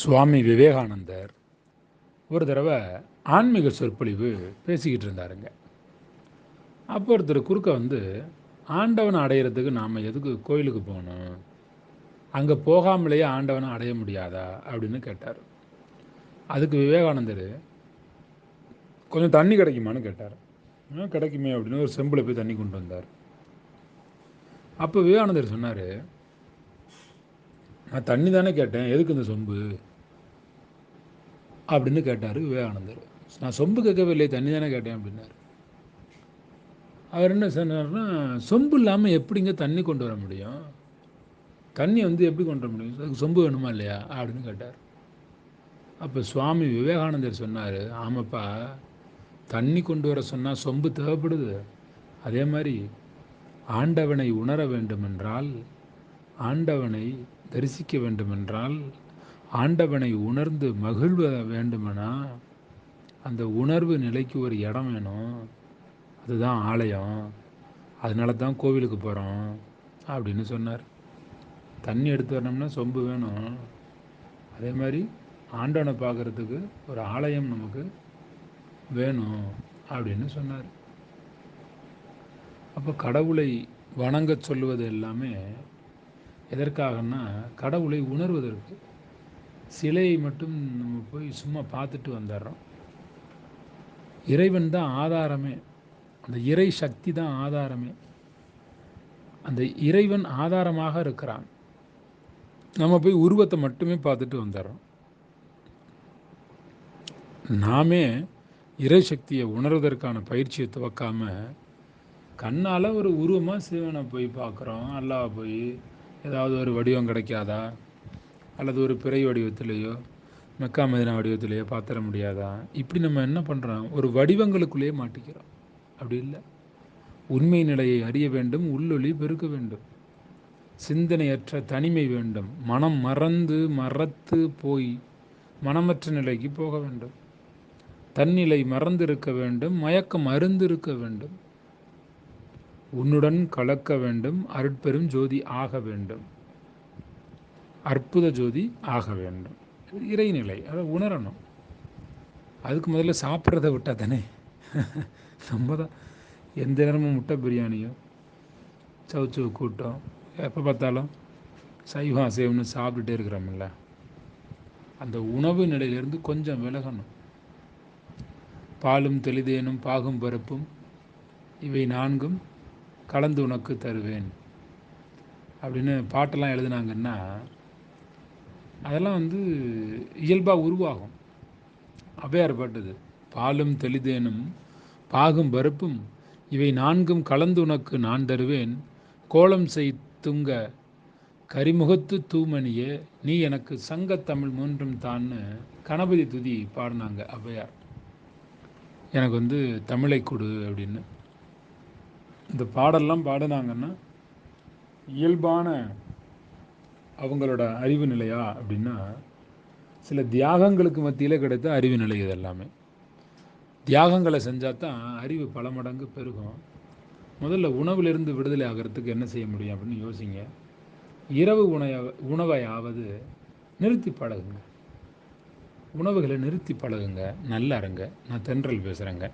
சுவாமி விவேகானந்தர் ஒரு தடவை ஆன்மீக சொற்பொழிவு பேசிக்கிட்டு இருந்தாருங்க. அப்போ ஒருத்தர் குறுக்க வந்து, ஆண்டவனை அடையிறதுக்கு நாம் எதுக்கு கோயிலுக்கு போகணும், அங்கே போகாமலேயே ஆண்டவனை அடைய முடியாதா அப்படின்னு கேட்டார். அதுக்கு விவேகானந்தர், கொஞ்சம் தண்ணி கிடைக்குமான்னு கேட்டார். கிடைக்குமே அப்படின்னு ஒரு செம்பில் போய் தண்ணி கொண்டு வந்தார். அப்போ விவேகானந்தர் சொன்னார், நான் தண்ணி தானே கேட்டேன், எதுக்கு இந்த சொம்பு அப்படின்னு கேட்டார் விவேகானந்தர். நான் சொம்பு கேட்கவே இல்லையே, தண்ணி தானே கேட்டேன் அப்படின்னாரு. அவர் என்ன சொன்னார்னா, சொம்பு இல்லாமல் எப்படிங்க தண்ணி கொண்டு வர முடியும், தண்ணி எப்படி கொண்டு வர முடியும், அதுக்கு சொம்பு வேணுமா இல்லையா அப்படின்னு கேட்டார். அப்போ சுவாமி விவேகானந்தர் சொன்னார், ஆமாப்பா, தண்ணி கொண்டு வர சொன்னால் சொம்பு தேவைப்படுது. அதே மாதிரி ஆண்டவனை உணர வேண்டுமென்றால், ஆண்டவனை தரிசிக்க வேண்டுமென்றால், ஆண்டவனை உணர்ந்து மகிழ்வ வேண்டுமெனா அந்த உணர்வு நிலைக்கு ஒரு இடம் வேணும், அதுதான் ஆலயம், அதனால தான் கோவிலுக்கு போகிறோம் அப்படின்னு சொன்னார். தண்ணி எடுத்து வரணும்னா சொம்பு வேணும், அதே மாதிரி ஆண்டவனை பார்க்குறதுக்கு ஒரு ஆலயம் நமக்கு வேணும் அப்படின்னு சொன்னார். அப்போ கடவுளை வணங்க சொல்லுவது எல்லாமே எதற்காகனா, கடவுளை உணர்வதற்கு. சிலையை மட்டும் நம்ம போய் சும்மா பார்த்துட்டு வந்துடுறோம். இறைவன் தான் ஆதாரமே, அந்த இறை சக்தி தான் ஆதாரமே. அந்த இறைவன் ஆதாரமாக இருக்கிறான், நம்ம போய் உருவத்தை மட்டுமே பார்த்துட்டு வந்துடுறோம். நாமே இறை சக்தியை உணர்வதற்கான பயிற்சியை துவக்காமல் கண்ணால் ஒரு உருவமாக சிவனை போய் பார்க்குறோம். அல்லாஹ் போய் ஏதாவது ஒரு வடிவம் கிடைக்காதா, அல்லது ஒரு பிறை வடிவத்திலேயோ மெக்கா மதினா வடிவத்திலேயோ பார்த்துட முடியாதா, இப்படி நம்ம என்ன பண்ணுறோம், ஒரு வடிவங்களுக்குள்ளேயே மாட்டிக்கிறோம். அப்படி இல்லை, உண்மை நிலையை அறிய வேண்டும், உள்ளொளி பெருக்க வேண்டும், சிந்தனையற்ற தனிமை வேண்டும், மனம் மறத்து போய் மனமற்ற நிலைக்கு போக வேண்டும், தன்னிலை மறந்திருக்க வேண்டும், மயக்கம் அருந்திருக்க வேண்டும், உன்னுடன் கலக்க வேண்டும், அருட்பெரும் ஜோதி ஆக வேண்டும், அற்புத ஜோதி ஆக வேண்டும். இறைநிலை அதை உணரணும். அதுக்கு முதல்ல சாப்பிட்றத விட்டால் தானே. நம்ம தான் எந்த நேரமும் முட்டை பிரியாணியோ சவுச்சவு கூட்டம், எப்போ பார்த்தாலும் சைவம் அசைவம்னு சாப்பிட்டுட்டே இருக்கிறோம்ல, அந்த உணவு நிலையிலேருந்து கொஞ்சம் விலகணும். பாலும் தெளிதேனும் பாகும் பருப்பும் இவை நான்கும் கலந்து உனக்கு தருவேன் அப்படின்னு பாட்டெல்லாம் எழுதுனாங்கன்னா, அதெல்லாம் இயல்பாக உருவாகும். அவ்வையார் பாட்டுது, பாலும் தெளிதேனும் பாகும் பருப்பும் இவை நான்கும் கலந்து உனக்கு நான் தருவேன், கோலம் செய் துங்க கரிமுகத்து தூமணியே நீ எனக்கு சங்கத்தமிழ் மூன்றும் தான்னு கணபதி துதி பாடினாங்க அவ்வையார். எனக்கு தமிழை கொடு அப்படின்னு. இந்த பாடெல்லாம் பாடினாங்கன்னா இயல்பான அவங்களோட அறிவு நிலையா அப்படின்னா, சில தியாகங்களுக்கு மத்தியில் கிடைத்த அறிவு நிலை. இது எல்லாமே தியாகங்களை செஞ்சால் தான் அறிவு பல மடங்கு பெருகும். முதல்ல உணவிலிருந்து விடுதலை ஆகிறதுக்கு என்ன செய்ய முடியும் அப்படின்னு யோசிங்க. இரவு உணவையாவது நிறுத்தி பழகுங்க, உணவுகளை நிறுத்தி பழகுங்க, நல்லா இருங்க. நான் தென்றல் பேசுகிறேங்க.